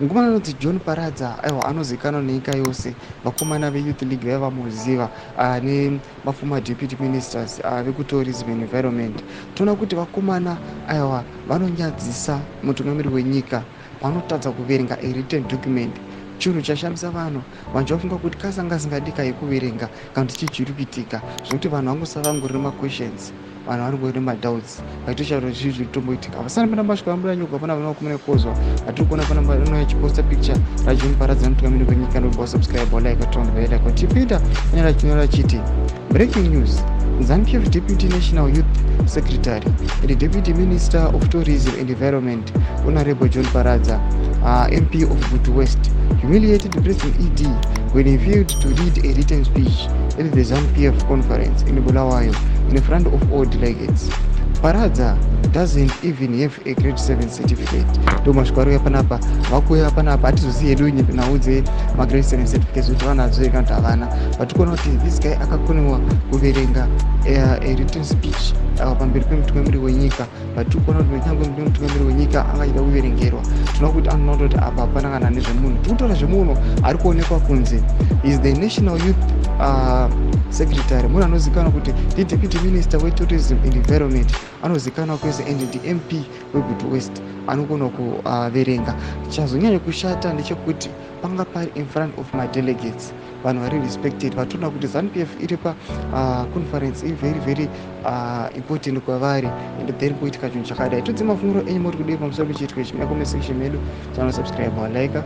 ngumana anonzi John Paradza aiwa anozikanwa nenyika yose. Vakomana veYouth League vaiva muziva nemafuma deputy ministers vekutourism and environment. Toona kuti vakomana aiwa vanonyadzisa mutungamiri wenyika vanotadza kuverenga a written document. Chinhu chashamisa vanhu vafunga kuti kasangasingadi kaikuverenga kana tichijurikitika zvokuti vanhu vangosava vangori questions, vanhu vangori doubts vaitoshaura kuti zvii zviri kutomboitika. Vasana pana masvika vamburanyugwa pana vanhu vakumene kozwa atiri kuona pana vanhu vachiposta picture raJohn Paradza mutungamiri wenyika nobva subscribe like tondo vaida kuti tipita nyaya chinyora chiti breaking news. ZANU-PF Deputy National Youth Secretary and Deputy Minister of Tourism and Environment, Honorable John Paradza, MP of Butu West, humiliated President ED when he failed to read a written speech at the ZANU-PF conference in Bulawayo in front of all delegates. Paradza doesn't even have a grade 7 certificate. Ndomashwaro yapanapa vakuya panapa atizoziye hedu naudze grade 7 certificates kuti vanadzo eka kuti havana. Vatikona kuti this guy akakoniwa kuverenga a written speech pamberi pemutungamiri wenyika. Vatikona kuti nyangwe mutungamiri wenyika angachida kuverengerwa. Tinoona kuti anoona kuti apa hapana kana nezvemunhu. Tikutora zvemunhu ari kuonekwa kunze is the National Youth Secretary, munhu anozikanwa kuti ndi Deputy Minister weTourism and Environment, anozikanwa kwese and the MP weButu West anogona kuverenga. Chazonyanya kushata ndechekuti panga pari in front of my delegates, vanhu vari respected. Vatoona kuti ZANU-PF iri conference iri very important kwavari and then poitika chinhu chakadai. Todze mafunguro enyu muri kudii pamusoro pechiitiko ichi? Muna comment section medu, channel subscribe like